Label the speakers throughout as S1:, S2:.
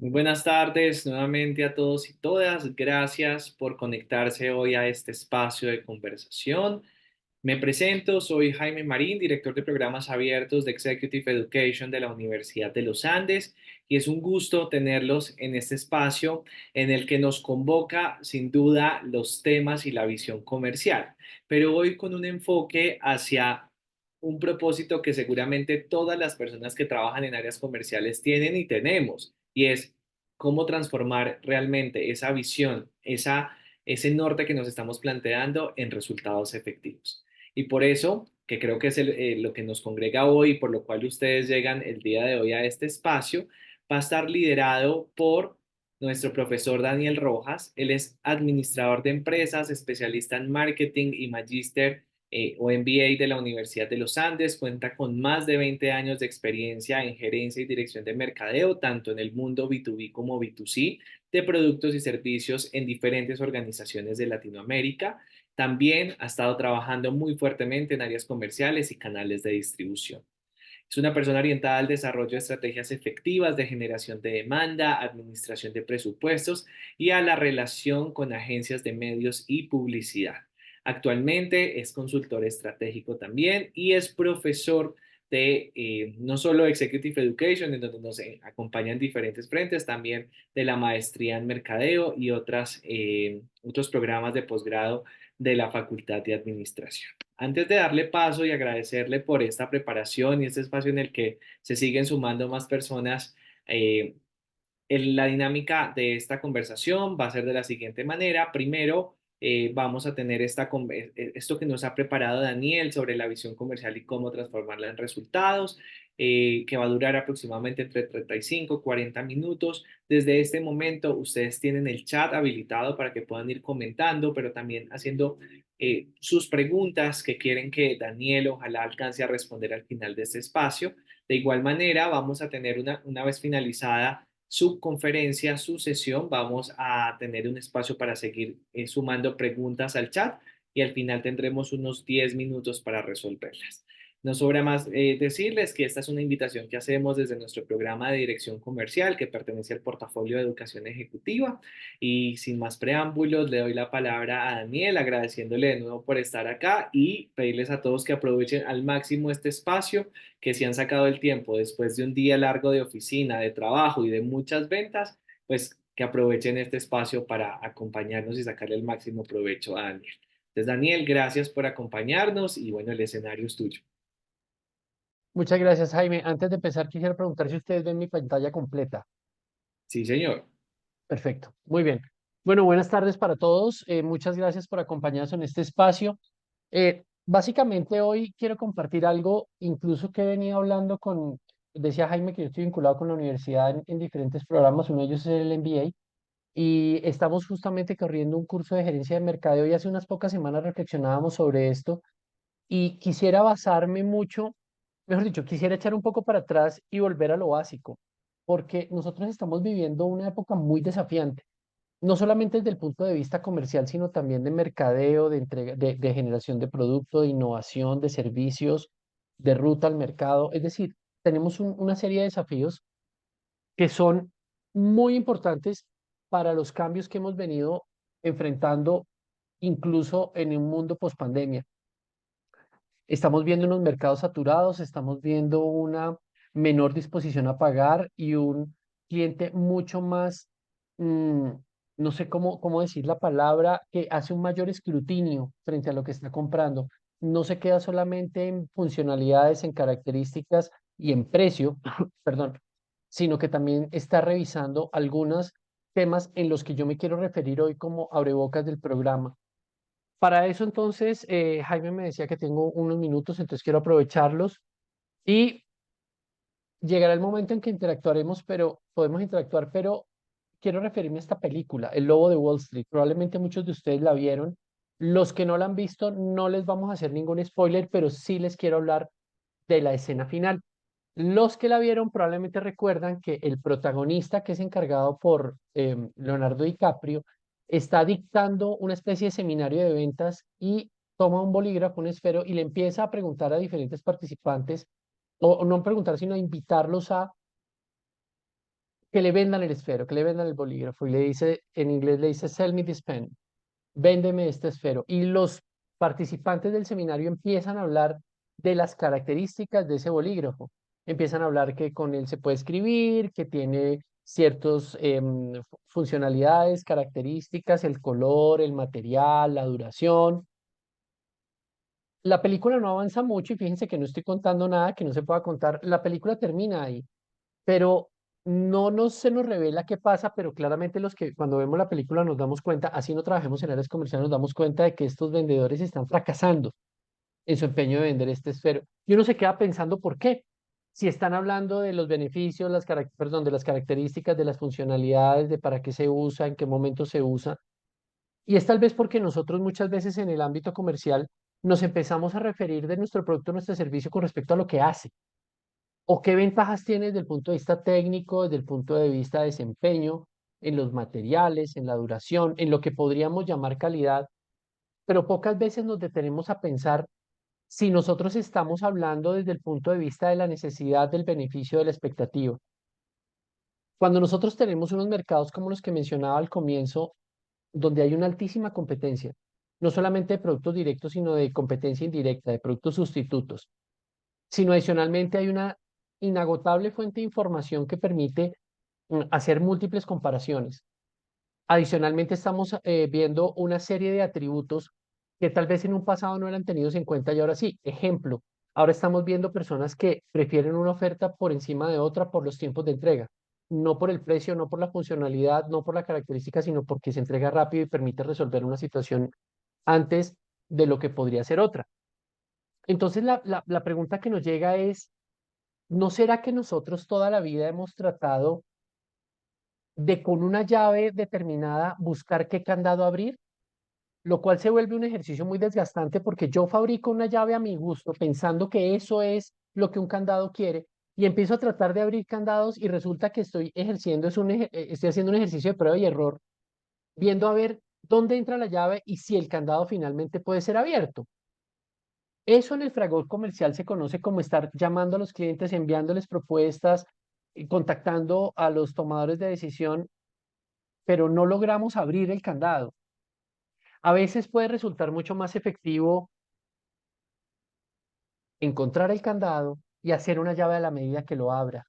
S1: Muy buenas tardes nuevamente a todos y todas. Gracias por conectarse hoy a este espacio de conversación. Me presento, soy Jaime Marín, director de programas abiertos de Executive Education de la Universidad de los Andes, y es un gusto tenerlos en este espacio en el que nos convoca sin duda los temas y la visión comercial, pero hoy con un enfoque hacia un propósito que seguramente todas las personas que trabajan en áreas comerciales tienen y tenemos, y es cómo transformar realmente esa visión, ese norte que nos estamos planteando en resultados efectivos. Y por eso, que creo que es lo que nos congrega hoy, por lo cual ustedes llegan el día de hoy a este espacio, va a estar liderado por nuestro profesor Daniel Rojas. Él es administrador de empresas, especialista en marketing y magíster o MBA de la Universidad de los Andes. Cuenta con más de 20 años de experiencia en gerencia y dirección de mercadeo, tanto en el mundo B2B como B2C, de productos y servicios en diferentes organizaciones de Latinoamérica. También ha estado trabajando muy fuertemente en áreas comerciales y canales de distribución. Es una persona orientada al desarrollo de estrategias efectivas de generación de demanda, administración de presupuestos y a la relación con agencias de medios y publicidad. Actualmente es consultor estratégico también y es profesor de no solo Executive Education, en donde nos acompañan diferentes frentes, también de la maestría en mercadeo y otros programas de posgrado de la Facultad de Administración. Antes de darle paso y agradecerle por esta preparación y este espacio en el que se siguen sumando más personas, eh, la dinámica de esta conversación va a ser de la siguiente manera. Primero, vamos a tener esto que nos ha preparado Daniel sobre la visión comercial y cómo transformarla en resultados, que va a durar aproximadamente entre 35 y 40 minutos. Desde este momento, ustedes tienen el chat habilitado para que puedan ir comentando, pero también haciendo sus preguntas que quieren que Daniel ojalá alcance a responder al final de este espacio. De igual manera, vamos a tener una vez finalizada su conferencia, su sesión, vamos a tener un espacio para seguir sumando preguntas al chat y al final tendremos unos 10 minutos para resolverlas. No sobra más decirles que esta es una invitación que hacemos desde nuestro programa de dirección comercial que pertenece al portafolio de educación ejecutiva. Y sin más preámbulos, le doy la palabra a Daniel, agradeciéndole de nuevo por estar acá y pedirles a todos que aprovechen al máximo este espacio, que si han sacado el tiempo después de un día largo de oficina, de trabajo y de muchas ventas, pues que aprovechen este espacio para acompañarnos y sacarle el máximo provecho a Daniel. Entonces, Daniel, gracias por acompañarnos y bueno, el escenario es tuyo.
S2: Muchas gracias, Jaime. Antes de empezar, quisiera preguntar si ustedes ven mi pantalla completa.
S1: Sí, señor.
S2: Perfecto, muy bien. Bueno, buenas tardes para todos. Muchas gracias por acompañarnos en este espacio. Básicamente hoy quiero compartir algo, incluso que he venido hablando decía Jaime que yo estoy vinculado con la universidad en diferentes programas, uno de ellos es el MBA, y estamos justamente corriendo un curso de gerencia de mercadeo y hace unas pocas semanas reflexionábamos sobre esto y quisiera basarme mucho, mejor dicho, quisiera echar un poco para atrás y volver a lo básico, porque nosotros estamos viviendo una época muy desafiante, no solamente desde el punto de vista comercial, sino también de mercadeo, de entrega, de generación de producto, de innovación, de servicios, de ruta al mercado. Es decir, tenemos una serie de desafíos que son muy importantes para los cambios que hemos venido enfrentando incluso en un mundo post pandemia. Estamos viendo unos mercados saturados, estamos viendo una menor disposición a pagar y un cliente mucho más, mm, no sé cómo decir la palabra, que hace un mayor escrutinio frente a lo que está comprando. No se queda solamente en funcionalidades, en características y en precio, perdón, sino que también está revisando algunos temas en los que yo me quiero referir hoy como abrebocas del programa. Para eso entonces, Jaime me decía que tengo unos minutos, entonces quiero aprovecharlos y llegará el momento en que interactuaremos, pero podemos interactuar, pero quiero referirme a esta película, El Lobo de Wall Street. Probablemente muchos de ustedes la vieron. Los que no la han visto, no les vamos a hacer ningún spoiler, pero sí les quiero hablar de la escena final. Los que la vieron probablemente recuerdan que el protagonista, que es encargado por Leonardo DiCaprio, está dictando una especie de seminario de ventas y toma un bolígrafo, un esfero y le empieza a preguntar a diferentes participantes, o no preguntar, sino a invitarlos a que le vendan el esfero, que le vendan el bolígrafo y le dice, en inglés le dice, sell me this pen, véndeme este esfero. Y los participantes del seminario empiezan a hablar de las características de ese bolígrafo. Empiezan a hablar que con él se puede escribir, que tiene ciertas funcionalidades, características, el color, el material, la duración. La película no avanza mucho y fíjense que no estoy contando nada que no se pueda contar. La película termina ahí, pero se nos revela qué pasa, pero claramente los que cuando vemos la película nos damos cuenta, así no trabajemos en áreas comerciales, nos damos cuenta de que estos vendedores están fracasando en su empeño de vender este esfero. Y uno se queda pensando por qué. Si están hablando de los beneficios, perdón, de las características, de las funcionalidades, de para qué se usa, en qué momento se usa. Y es tal vez porque nosotros muchas veces en el ámbito comercial nos empezamos a referir de nuestro producto, nuestro servicio con respecto a lo que hace o qué ventajas tiene desde el punto de vista técnico, desde el punto de vista de desempeño, en los materiales, en la duración, en lo que podríamos llamar calidad, pero pocas veces nos detenemos a pensar si nosotros estamos hablando desde el punto de vista de la necesidad, del beneficio, de la expectativa. Cuando nosotros tenemos unos mercados como los que mencionaba al comienzo, donde hay una altísima competencia, no solamente de productos directos, sino de competencia indirecta, de productos sustitutos, sino adicionalmente hay una inagotable fuente de información que permite hacer múltiples comparaciones. Adicionalmente estamos viendo una serie de atributos que tal vez en un pasado no eran tenidos en cuenta y ahora sí. Ejemplo, ahora estamos viendo personas que prefieren una oferta por encima de otra por los tiempos de entrega, no por el precio, no por la funcionalidad, no por la característica, sino porque se entrega rápido y permite resolver una situación antes de lo que podría ser otra. Entonces la pregunta que nos llega es, ¿no será que nosotros toda la vida hemos tratado de con una llave determinada buscar qué candado abrir? Lo cual se vuelve un ejercicio muy desgastante porque yo fabrico una llave a mi gusto pensando que eso es lo que un candado quiere y empiezo a tratar de abrir candados y resulta que estoy haciendo un ejercicio de prueba y error, viendo a ver dónde entra la llave y si el candado finalmente puede ser abierto. Eso en el fragor comercial se conoce como estar llamando a los clientes, enviándoles propuestas, contactando a los tomadores de decisión, pero no logramos abrir el candado. A veces puede resultar mucho más efectivo encontrar el candado y hacer una llave a la medida que lo abra.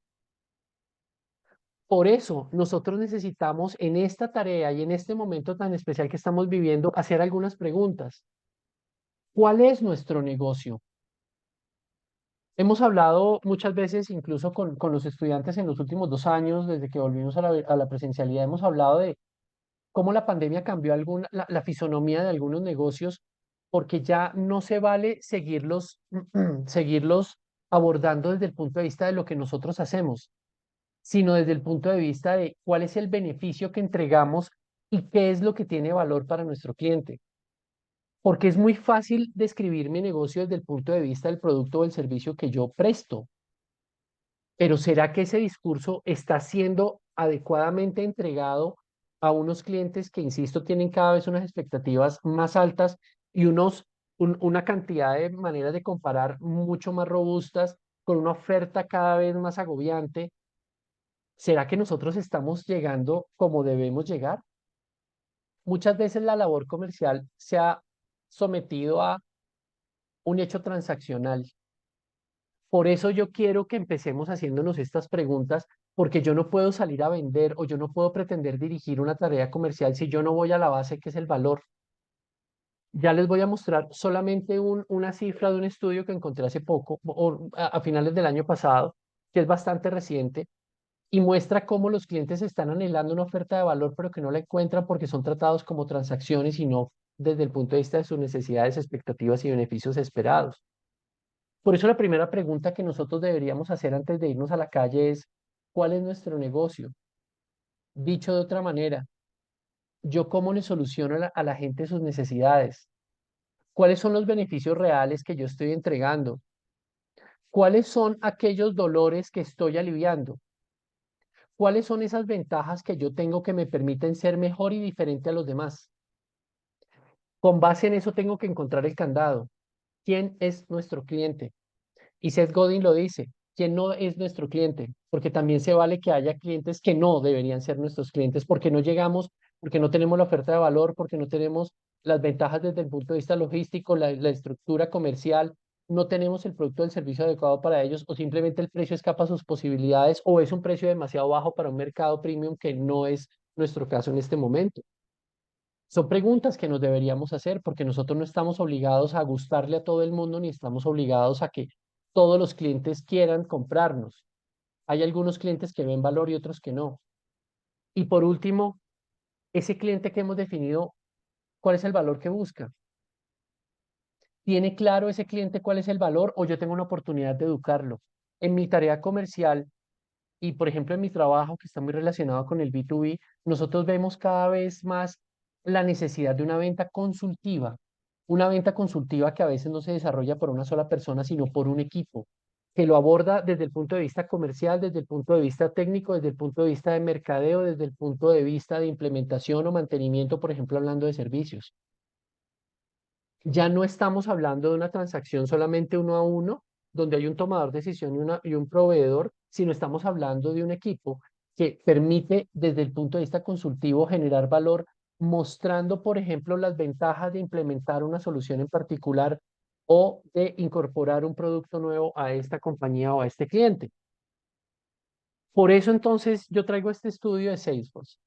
S2: Por eso nosotros necesitamos en esta tarea y en este momento tan especial que estamos viviendo hacer algunas preguntas. ¿Cuál es nuestro negocio? Hemos hablado muchas veces, incluso con los estudiantes en los últimos 2 años, desde que volvimos a la presencialidad, hemos hablado de cómo la pandemia cambió la fisonomía de algunos negocios, porque ya no se vale seguirlos abordando desde el punto de vista de lo que nosotros hacemos, sino desde el punto de vista de cuál es el beneficio que entregamos y qué es lo que tiene valor para nuestro cliente. Porque es muy fácil describir mi negocio desde el punto de vista del producto o el servicio que yo presto, pero ¿será que ese discurso está siendo adecuadamente entregado a unos clientes que, insisto, tienen cada vez unas expectativas más altas y una cantidad de maneras de comparar mucho más robustas, con una oferta cada vez más agobiante? ¿Será que nosotros estamos llegando como debemos llegar? Muchas veces la labor comercial se ha sometido a un hecho transaccional. Por eso yo quiero que empecemos haciéndonos estas preguntas, porque yo no puedo salir a vender o yo no puedo pretender dirigir una tarea comercial si yo no voy a la base que es el valor. Ya les voy a mostrar solamente una cifra de un estudio que encontré hace poco, o a finales del año pasado, que es bastante reciente, y muestra cómo los clientes están anhelando una oferta de valor, pero que no la encuentran porque son tratados como transacciones y no desde el punto de vista de sus necesidades, expectativas y beneficios esperados. Por eso la primera pregunta que nosotros deberíamos hacer antes de irnos a la calle es, ¿cuál es nuestro negocio? Dicho de otra manera, ¿yo cómo le soluciono a la gente sus necesidades? ¿Cuáles son los beneficios reales que yo estoy entregando? ¿Cuáles son aquellos dolores que estoy aliviando? ¿Cuáles son esas ventajas que yo tengo que me permiten ser mejor y diferente a los demás? Con base en eso tengo que encontrar el candado. ¿Quién es nuestro cliente? Y Seth Godin lo dice. quién no es nuestro cliente, porque también se vale que haya clientes que no deberían ser nuestros clientes, porque no llegamos, porque no tenemos la oferta de valor, porque no tenemos las ventajas desde el punto de vista logístico, la estructura comercial, no tenemos el producto o el servicio adecuado para ellos, o simplemente el precio escapa a sus posibilidades, o es un precio demasiado bajo para un mercado premium que no es nuestro caso en este momento. Son preguntas que nos deberíamos hacer porque nosotros no estamos obligados a gustarle a todo el mundo ni estamos obligados a que todos los clientes quieran comprarnos. Hay algunos clientes que ven valor y otros que no. Y por último, ese cliente que hemos definido, ¿cuál es el valor que busca? ¿Tiene claro ese cliente cuál es el valor o yo tengo una oportunidad de educarlo? En mi tarea comercial y, por ejemplo, en mi trabajo que está muy relacionado con el B2B, nosotros vemos cada vez más la necesidad de una venta consultiva que a veces no se desarrolla por una sola persona, sino por un equipo, que lo aborda desde el punto de vista comercial, desde el punto de vista técnico, desde el punto de vista de mercadeo, desde el punto de vista de implementación o mantenimiento, por ejemplo, hablando de servicios. Ya no estamos hablando de una transacción solamente uno a uno, donde hay un tomador de decisión y un proveedor, sino estamos hablando de un equipo que permite desde el punto de vista consultivo generar valor, mostrando, por ejemplo, las ventajas de implementar una solución en particular o de incorporar un producto nuevo a esta compañía o a este cliente. Por eso entonces yo traigo este estudio de Salesforce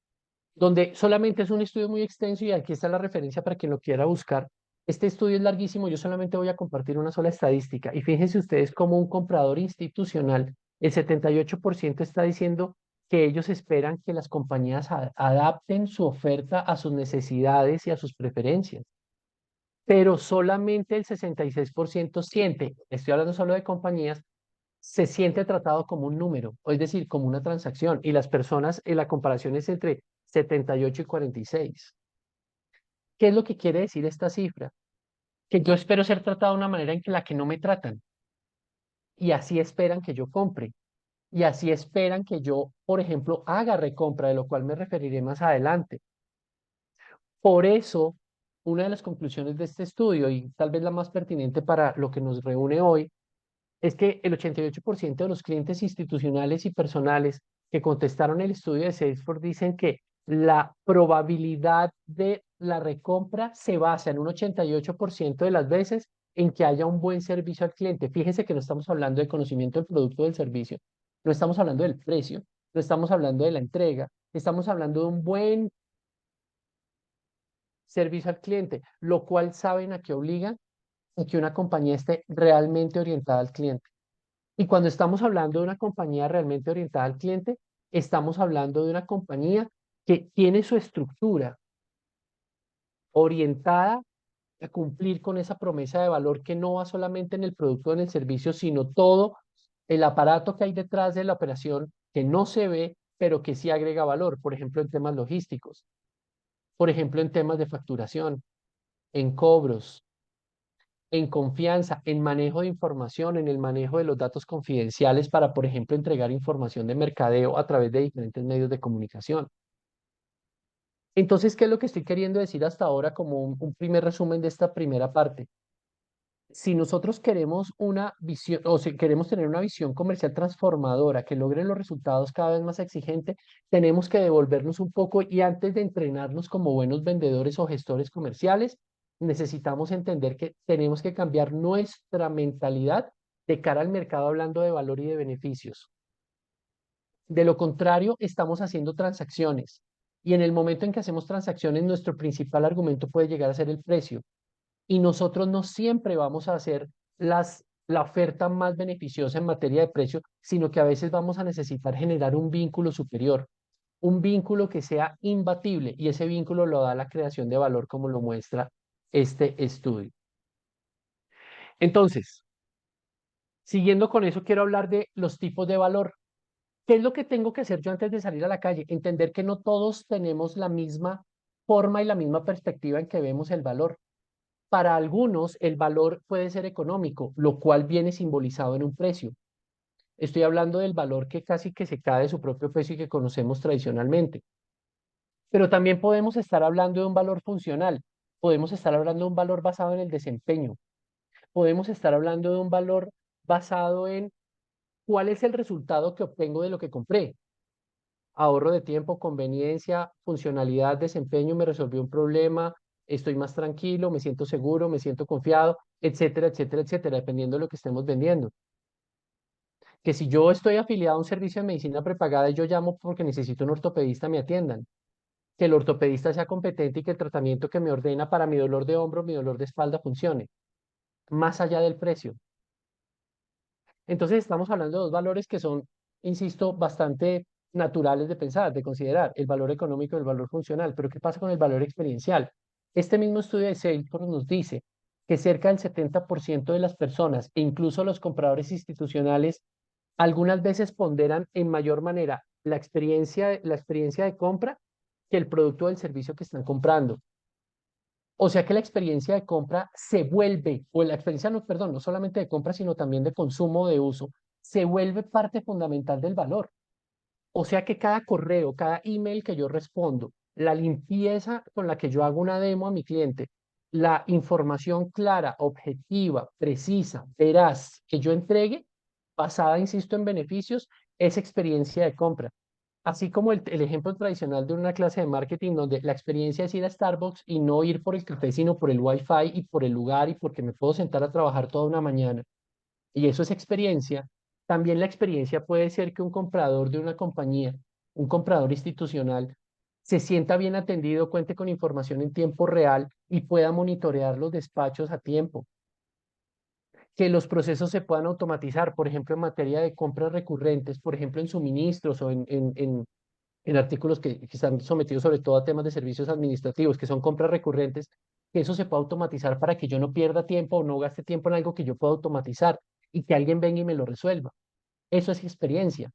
S2: donde solamente es un estudio muy extenso y aquí está la referencia para quien lo quiera buscar. Este estudio es larguísimo, yo solamente voy a compartir una sola estadística y fíjense ustedes como un comprador institucional, el 78% está diciendo que ellos esperan que las compañías adapten su oferta a sus necesidades y a sus preferencias, pero solamente el 66% siente, estoy hablando solo de compañías, se siente tratado como un número, o es decir, como una transacción, y las personas, la comparación es entre 78 y 46. ¿Qué es lo que quiere decir esta cifra? Que yo espero ser tratado de una manera en que la que no me tratan, y así esperan que yo compre, y así esperan que yo, por ejemplo, haga recompra, de lo cual me referiré más adelante. Por eso, una de las conclusiones de este estudio, y tal vez la más pertinente para lo que nos reúne hoy, es que el 88% de los clientes institucionales y personales que contestaron el estudio de Salesforce dicen que la probabilidad de la recompra se basa en un 88% de las veces en que haya un buen servicio al cliente. Fíjense que no estamos hablando de conocimiento del producto o del servicio, no estamos hablando del precio, no estamos hablando de la entrega, estamos hablando de un buen servicio al cliente, lo cual saben a qué obliga a que una compañía esté realmente orientada al cliente. Y cuando estamos hablando de una compañía realmente orientada al cliente, estamos hablando de una compañía que tiene su estructura orientada a cumplir con esa promesa de valor que no va solamente en el producto o en el servicio, sino todo el aparato que hay detrás de la operación que no se ve, pero que sí agrega valor, por ejemplo, en temas logísticos, por ejemplo, en temas de facturación, en cobros, en confianza, en manejo de información, en el manejo de los datos confidenciales para, por ejemplo, entregar información de mercadeo a través de diferentes medios de comunicación. Entonces, ¿qué es lo que estoy queriendo decir hasta ahora como un primer resumen de esta primera parte? Si nosotros queremos una visión o si queremos tener una visión comercial transformadora que logre los resultados cada vez más exigentes, tenemos que devolvernos un poco y antes de entrenarnos como buenos vendedores o gestores comerciales, necesitamos entender que tenemos que cambiar nuestra mentalidad de cara al mercado hablando de valor y de beneficios. De lo contrario, estamos haciendo transacciones y en el momento en que hacemos transacciones, nuestro principal argumento puede llegar a ser el precio y nosotros no siempre vamos a hacer la oferta más beneficiosa en materia de precio, sino que a veces vamos a necesitar generar un vínculo superior, un vínculo que sea imbatible y ese vínculo lo da la creación de valor como lo muestra este estudio. Entonces, siguiendo con eso, quiero hablar de los tipos de valor. ¿Qué es lo que tengo que hacer yo antes de salir a la calle? Entender que no todos tenemos la misma forma y la misma perspectiva en que vemos el valor. Para algunos, el valor puede ser económico, lo cual viene simbolizado en un precio. Estoy hablando del valor que casi que se cae de su propio precio y que conocemos tradicionalmente. Pero también podemos estar hablando de un valor funcional. Podemos estar hablando de un valor basado en el desempeño. Podemos estar hablando de un valor basado en ¿cuál es el resultado que obtengo de lo que compré? Ahorro de tiempo, conveniencia, funcionalidad, desempeño, me resolvió un problema, estoy más tranquilo, me siento seguro, me siento confiado, etcétera, etcétera, etcétera, dependiendo de lo que estemos vendiendo. Que si yo estoy afiliado a un servicio de medicina prepagada y yo llamo porque necesito un ortopedista, me atiendan. Que el ortopedista sea competente y que el tratamiento que me ordena para mi dolor de hombro, mi dolor de espalda funcione, más allá del precio. Entonces estamos hablando de dos valores que son, insisto, bastante naturales de pensar, de considerar, el valor económico y el valor funcional. Pero ¿qué pasa con el valor experiencial? Este mismo estudio de Salesforce nos dice que cerca del 70% de las personas, e incluso los compradores institucionales, algunas veces ponderan en mayor manera la experiencia de compra que el producto o el servicio que están comprando. O sea que la experiencia de compra se vuelve, o la experiencia, no, perdón, no solamente de compra, sino también de consumo, de uso, se vuelve parte fundamental del valor. O sea que cada correo, cada email que yo respondo, la limpieza con la que yo hago una demo a mi cliente, la información clara, objetiva, precisa, veraz que yo entregue, basada, insisto, en beneficios, es experiencia de compra. Así como el ejemplo tradicional de una clase de marketing donde la experiencia es ir a Starbucks y no ir por el café, sino por el Wi-Fi y por el lugar y porque me puedo sentar a trabajar toda una mañana. Y eso es experiencia. También la experiencia puede ser que un comprador de una compañía, un comprador institucional, se sienta bien atendido, cuente con información en tiempo real y pueda monitorear los despachos a tiempo. Que los procesos se puedan automatizar, por ejemplo, en materia de compras recurrentes, por ejemplo, en suministros o en artículos que están sometidos sobre todo a temas de servicios administrativos, que son compras recurrentes, que eso se pueda automatizar para que yo no pierda tiempo o no gaste tiempo en algo que yo pueda automatizar y que alguien venga y me lo resuelva. Eso es experiencia.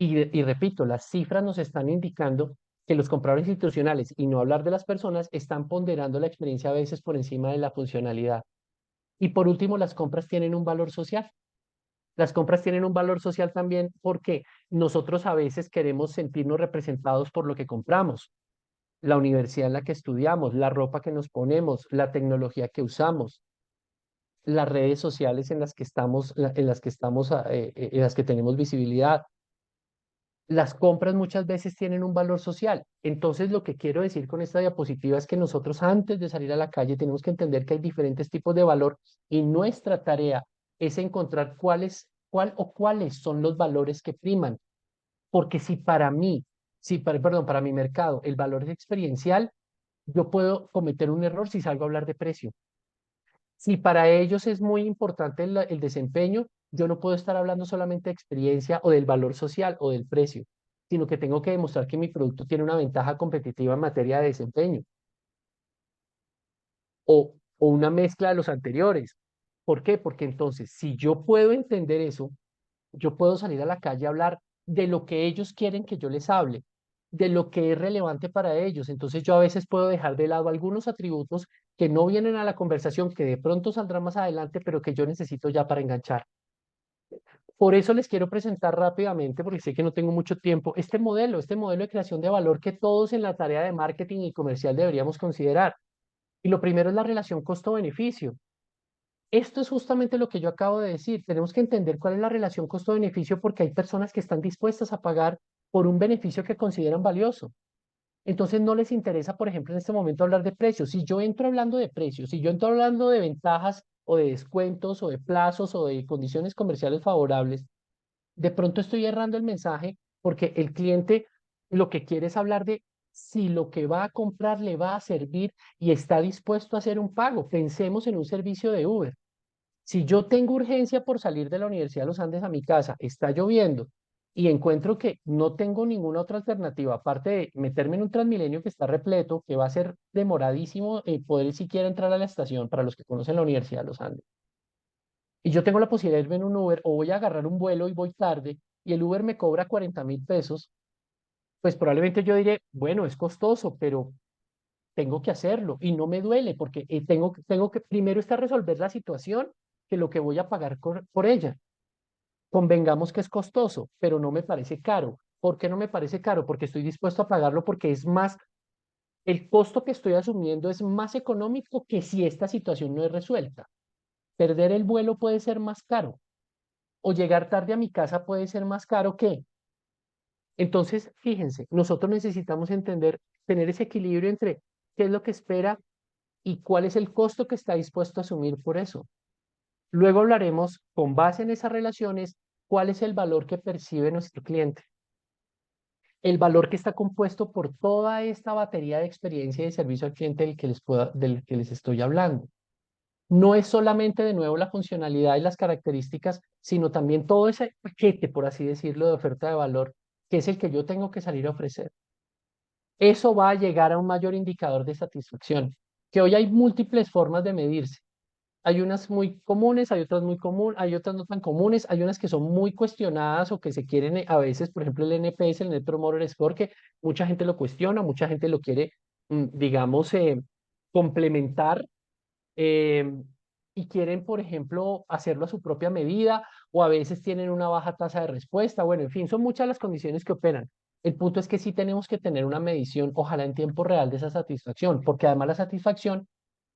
S2: Y repito, las cifras nos están indicando que los compradores institucionales, y no hablar de las personas, están ponderando la experiencia a veces por encima de la funcionalidad. Y por último, las compras tienen un valor social. Las compras tienen un valor social también porque nosotros a veces queremos sentirnos representados por lo que compramos, la universidad en la que estudiamos, la ropa que nos ponemos, la tecnología que usamos, las redes sociales en las que estamos, en las que tenemos visibilidad. Las compras muchas veces tienen un valor social. Entonces, lo que quiero decir con esta diapositiva es que nosotros antes de salir a la calle tenemos que entender que hay diferentes tipos de valor y nuestra tarea es encontrar cuál o cuáles son los valores que priman. Porque si para mí, si para, perdón, para mi mercado el valor es experiencial, yo puedo cometer un error si salgo a hablar de precio. Si para ellos es muy importante el desempeño, yo no puedo estar hablando solamente de experiencia o del valor social o del precio, sino que tengo que demostrar que mi producto tiene una ventaja competitiva en materia de desempeño o una mezcla de los anteriores. ¿Por qué? Porque entonces, si yo puedo entender eso, yo puedo salir a la calle a hablar de lo que ellos quieren que yo les hable, de lo que es relevante para ellos. Entonces yo a veces puedo dejar de lado algunos atributos que no vienen a la conversación, que de pronto saldrán más adelante, pero que yo necesito ya para enganchar. Por eso les quiero presentar rápidamente, porque sé que no tengo mucho tiempo, este modelo de creación de valor que todos en la tarea de marketing y comercial deberíamos considerar. Y lo primero es la relación costo-beneficio. Esto es justamente lo que yo acabo de decir. Tenemos que entender cuál es la relación costo-beneficio porque hay personas que están dispuestas a pagar por un beneficio que consideran valioso. Entonces no les interesa, por ejemplo, en este momento hablar de precios. Si yo entro hablando de precios, si yo entro hablando de ventajas o de descuentos o de plazos o de condiciones comerciales favorables, de pronto estoy errando el mensaje porque el cliente lo que quiere es hablar de si lo que va a comprar le va a servir y está dispuesto a hacer un pago. Pensemos en un servicio de Uber. Si yo tengo urgencia por salir de la Universidad de los Andes a mi casa, está lloviendo y encuentro que no tengo ninguna otra alternativa, aparte de meterme en un Transmilenio que está repleto, que va a ser demoradísimo poder siquiera entrar a la estación para los que conocen la Universidad de los Andes. Y yo tengo la posibilidad de irme en un Uber o voy a agarrar un vuelo y voy tarde y el Uber me cobra 40.000 pesos, pues probablemente yo diré, bueno, es costoso, pero tengo que hacerlo y no me duele porque tengo que primero está resolver la situación que lo que voy a pagar por ella. Convengamos que es costoso, pero no me parece caro. ¿Por qué no me parece caro? Porque estoy dispuesto a pagarlo porque es más, el costo que estoy asumiendo es más económico que si esta situación no es resuelta. Perder el vuelo puede ser más caro. o llegar tarde a mi casa puede ser más caro que. Entonces, fíjense, nosotros necesitamos entender, tener ese equilibrio entre qué es lo que espera y cuál es el costo que está dispuesto a asumir por eso. Luego hablaremos, con base en esas relaciones, cuál es el valor que percibe nuestro cliente. El valor que está compuesto por toda esta batería de experiencia y de servicio al cliente del que les estoy hablando. No es solamente de nuevo la funcionalidad y las características, sino también todo ese paquete, por así decirlo, de oferta de valor, que es el que yo tengo que salir a ofrecer. Eso va a llegar a un mayor indicador de satisfacción, que hoy hay múltiples formas de medirse. Hay unas muy comunes, hay otras muy comunes, hay otras no tan comunes, hay unas que son muy cuestionadas o que se quieren a veces, por ejemplo, el NPS, el Net Promoter Score, que mucha gente lo cuestiona, mucha gente lo quiere, digamos, complementar eh, y quieren, por ejemplo, hacerlo a su propia medida o a veces tienen una baja tasa de respuesta. Bueno, en fin, son muchas las condiciones que operan. El punto es que sí tenemos que tener una medición, ojalá en tiempo real, de esa satisfacción, porque además la satisfacción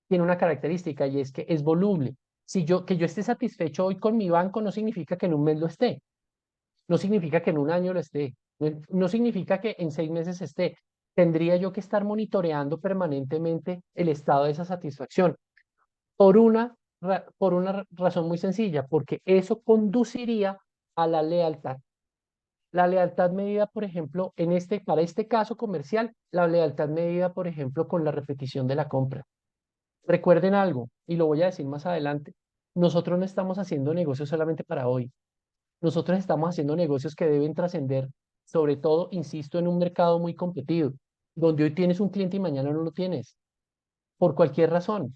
S2: tiene una característica y es que es voluble. Que yo esté satisfecho hoy con mi banco no significa que en un mes lo esté, no significa que en un año lo esté, no significa que en 6 meses esté. Tendría yo que estar monitoreando permanentemente el estado de esa satisfacción por una razón muy sencilla, porque eso conduciría a la lealtad. La lealtad medida, por ejemplo, para este caso comercial, la lealtad medida, por ejemplo, con la repetición de la compra. Recuerden algo, y lo voy a decir más adelante, nosotros no estamos haciendo negocios solamente para hoy, nosotros estamos haciendo negocios que deben trascender, sobre todo, insisto, en un mercado muy competido, donde hoy tienes un cliente y mañana no lo tienes, por cualquier razón,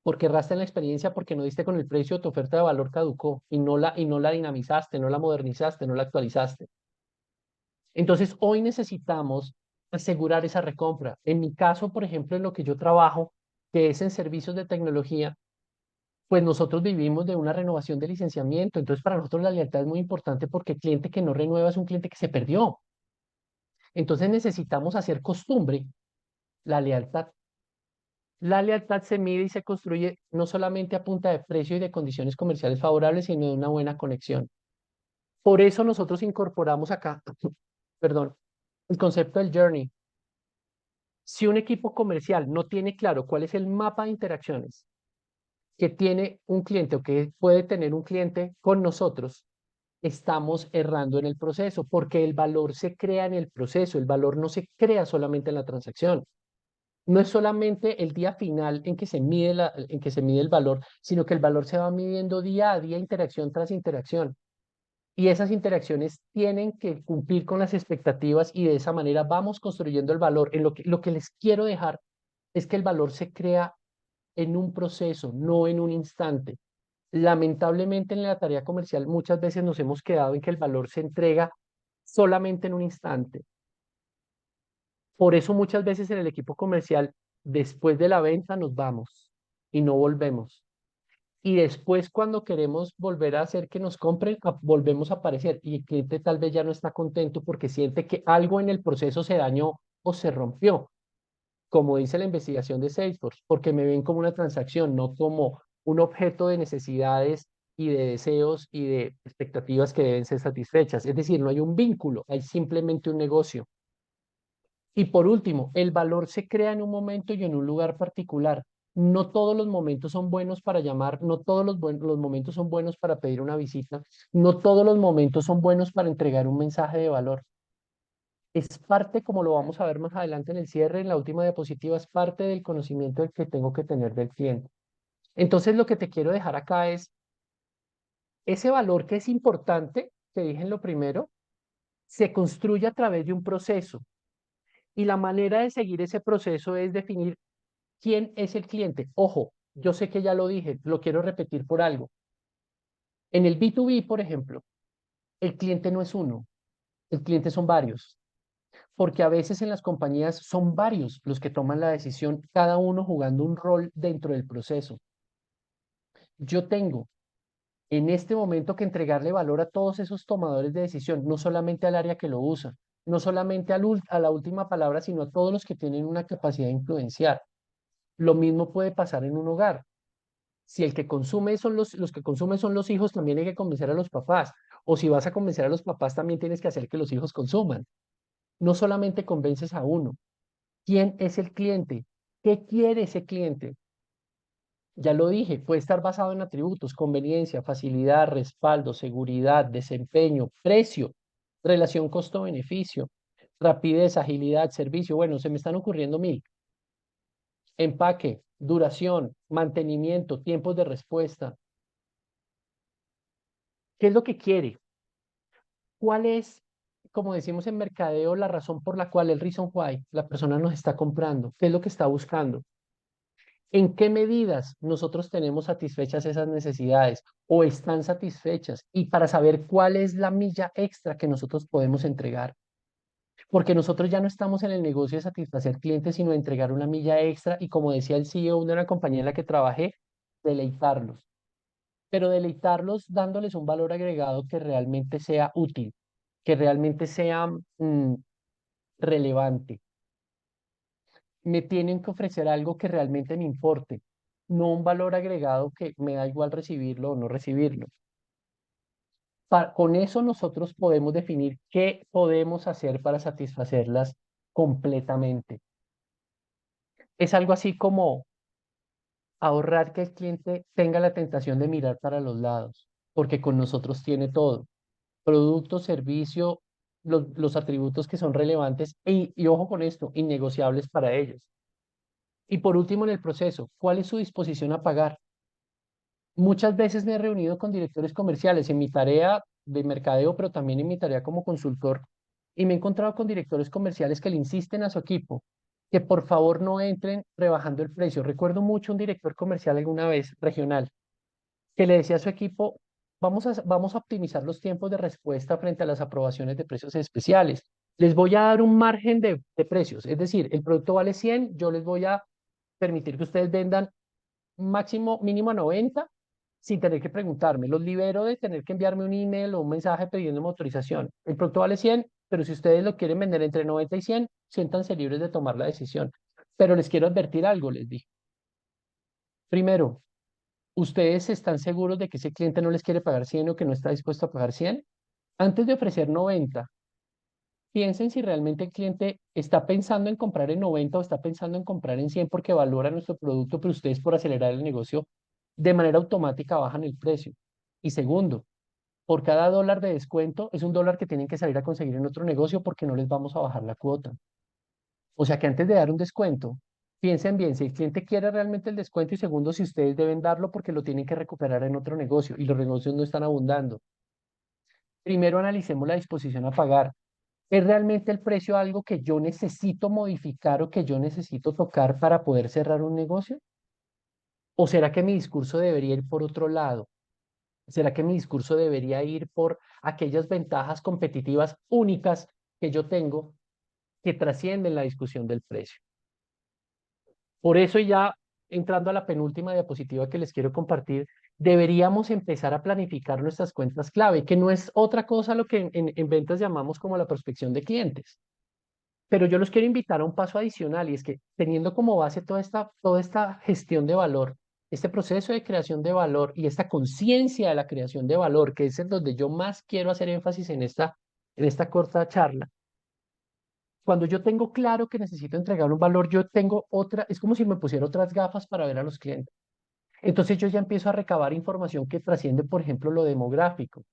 S2: porque erraste en la experiencia, porque no diste con el precio, tu oferta de valor caducó y no la dinamizaste, no la modernizaste, no la actualizaste. Entonces, hoy necesitamos asegurar esa recompra. En mi caso, por ejemplo, en lo que yo trabajo, que es en servicios de tecnología, pues nosotros vivimos de una renovación de licenciamiento. Entonces, para nosotros la lealtad es muy importante porque el cliente que no renueva es un cliente que se perdió. Entonces, necesitamos hacer costumbre la lealtad. La lealtad se mide y se construye no solamente a punta de precio y de condiciones comerciales favorables, sino de una buena conexión. Por eso nosotros incorporamos acá, perdón, el concepto del journey. Si un equipo comercial no tiene claro cuál es el mapa de interacciones que tiene un cliente o que puede tener un cliente con nosotros, estamos errando en el proceso, porque el valor se crea en el proceso, el valor no se crea solamente en la transacción. No es solamente el día final en que se mide en que se mide el valor, sino que el valor se va midiendo día a día, interacción tras interacción. Y esas interacciones tienen que cumplir con las expectativas y de esa manera vamos construyendo el valor. Lo que les quiero dejar es que el valor se crea en un proceso, no en un instante. Lamentablemente en la tarea comercial muchas veces nos hemos quedado en que el valor se entrega solamente en un instante. Por eso muchas veces en el equipo comercial, después de la venta nos vamos y no volvemos. Y después cuando queremos volver a hacer que nos compren, volvemos a aparecer y el cliente tal vez ya no está contento porque siente que algo en el proceso se dañó o se rompió, como dice la investigación de Salesforce, porque me ven como una transacción, no como un objeto de necesidades y de deseos y de expectativas que deben ser satisfechas. Es decir, no hay un vínculo, hay simplemente un negocio. Y por último, el valor se crea en un momento y en un lugar particular. No todos los momentos son buenos para llamar, no todos los momentos son buenos para pedir una visita, no todos los momentos son buenos para entregar un mensaje de valor. Es parte, como lo vamos a ver más adelante en el cierre, en la última diapositiva, es parte del conocimiento del que tengo que tener del cliente. Entonces, lo que te quiero dejar acá es ese valor que es importante, que dije en lo primero, se construye a través de un proceso. Y la manera de seguir ese proceso es definir quién es el cliente. Ojo, yo sé que ya lo dije, lo quiero repetir por algo. En el B2B, por ejemplo, el cliente no es uno, el cliente son varios, porque a veces en las compañías son varios los que toman la decisión, cada uno jugando un rol dentro del proceso. Yo tengo en este momento que entregarle valor a todos esos tomadores de decisión, no solamente al área que lo usa, no solamente a la última palabra, sino a todos los que tienen una capacidad de influenciar. Lo mismo puede pasar en un hogar. Si el que consume son los que consumen son los hijos, también hay que convencer a los papás. O si vas a convencer a los papás, también tienes que hacer que los hijos consuman. No solamente convences a uno. ¿Quién es el cliente? ¿Qué quiere ese cliente? Ya lo dije, puede estar basado en atributos, conveniencia, facilidad, respaldo, seguridad, desempeño, precio, relación costo-beneficio, rapidez, agilidad, servicio. Bueno, se me están ocurriendo mil. Empaque, duración, mantenimiento, tiempos de respuesta. ¿Qué es lo que quiere? ¿Cuál es, como decimos en mercadeo, la razón por la cual el reason why la persona nos está comprando? ¿Qué es lo que está buscando? ¿En qué medidas nosotros tenemos satisfechas esas necesidades o están satisfechas? Y para saber cuál es la milla extra que nosotros podemos entregar. Porque nosotros ya no estamos en el negocio de satisfacer clientes, sino de entregar una milla extra y, como decía el CEO de una compañía en la que trabajé, deleitarlos. Pero deleitarlos dándoles un valor agregado que realmente sea útil, que realmente sea relevante. Me tienen que ofrecer algo que realmente me importe, no un valor agregado que me da igual recibirlo o no recibirlo. Con eso nosotros podemos definir qué podemos hacer para satisfacerlas completamente. Es algo así como ahorrar que el cliente tenga la tentación de mirar para los lados, porque con nosotros tiene todo: producto, servicio, los atributos que son relevantes y ojo con esto, innegociables para ellos. Y por último, en el proceso, ¿cuál es su disposición a pagar? Muchas veces me he reunido con directores comerciales en mi tarea de mercadeo, pero también en mi tarea como consultor, y me he encontrado con directores comerciales que le insisten a su equipo que por favor no entren rebajando el precio. Recuerdo mucho un director comercial alguna vez, regional, que le decía a su equipo: vamos a optimizar los tiempos de respuesta frente a las aprobaciones de precios especiales. Les voy a dar un margen de precios, es decir, el producto vale 100, yo les voy a permitir que ustedes vendan máximo, mínimo a 90 sin tener que preguntarme. Los libero de tener que enviarme un email o un mensaje pidiéndome autorización. El producto vale 100, pero si ustedes lo quieren vender entre 90 y 100, siéntanse libres de tomar la decisión. Pero les quiero advertir algo, les dije. Primero, ¿ustedes están seguros de que ese cliente no les quiere pagar 100 o que no está dispuesto a pagar 100? Antes de ofrecer 90, piensen si realmente el cliente está pensando en comprar en 90 o está pensando en comprar en 100 porque valora nuestro producto, pero ustedes, por acelerar el negocio, de manera automática bajan el precio. Y segundo, por cada dólar de descuento es un dólar que tienen que salir a conseguir en otro negocio porque no les vamos a bajar la cuota. O sea que antes de dar un descuento, piensen bien si el cliente quiere realmente el descuento, y segundo, si ustedes deben darlo porque lo tienen que recuperar en otro negocio y los negocios no están abundando. Primero analicemos la disposición a pagar. ¿Es realmente el precio algo que yo necesito modificar o que yo necesito tocar para poder cerrar un negocio? ¿O será que mi discurso debería ir por otro lado? ¿Será que mi discurso debería ir por aquellas ventajas competitivas únicas que yo tengo que trascienden la discusión del precio? Por eso, ya entrando a la penúltima diapositiva que les quiero compartir, deberíamos empezar a planificar nuestras cuentas clave, que no es otra cosa lo que en ventas llamamos como la prospección de clientes. Pero yo los quiero invitar a un paso adicional, y es que, teniendo como base toda esta gestión de valor, este proceso de creación de valor y esta conciencia de la creación de valor, que es en donde yo más quiero hacer énfasis en esta corta charla. Cuando yo tengo claro que necesito entregar un valor, yo tengo otra, es como si me pusiera otras gafas para ver a los clientes. Entonces yo ya empiezo a recabar información que trasciende, por ejemplo, lo demográfico.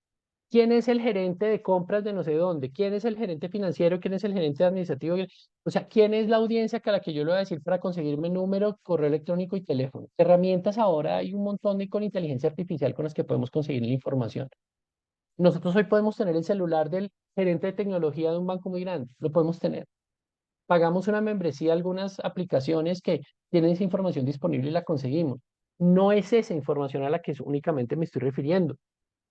S2: ¿Quién es el gerente de compras de no sé dónde? ¿Quién es el gerente financiero? ¿Quién es el gerente administrativo? O sea, ¿quién es la audiencia a la que yo le voy a decir para conseguirme número, correo electrónico y teléfono? Herramientas ahora hay un montón con inteligencia artificial con las que podemos conseguir la información. Nosotros hoy podemos tener el celular del gerente de tecnología de un banco muy grande, lo podemos tener. Pagamos una membresía a algunas aplicaciones que tienen esa información disponible y la conseguimos. No es esa información a la que únicamente me estoy refiriendo.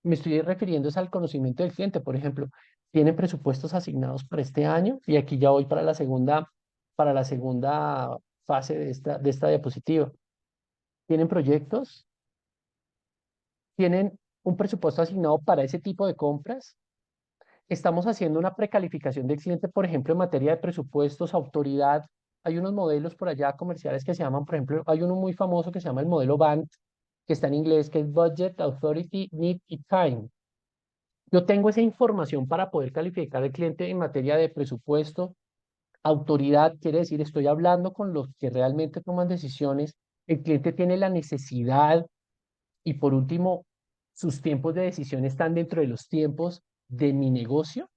S2: Me estoy refiriendo es al conocimiento del cliente. Por ejemplo, ¿tienen presupuestos asignados para este año? Y aquí ya voy para la segunda fase de esta diapositiva. ¿Tienen proyectos? ¿Tienen un presupuesto asignado para ese tipo de compras? Estamos haciendo una precalificación del cliente, por ejemplo, en materia de presupuestos, autoridad. Hay unos modelos por allá comerciales que se llaman, por ejemplo, hay uno muy famoso que se llama el modelo BANT, que está en inglés, que es Budget, Authority, Need y Time. Yo tengo esa información para poder calificar al cliente en materia de presupuesto. Autoridad quiere decir, estoy hablando con los que realmente toman decisiones. El cliente tiene la necesidad y por último, sus tiempos de decisión están dentro de los tiempos de mi negocio.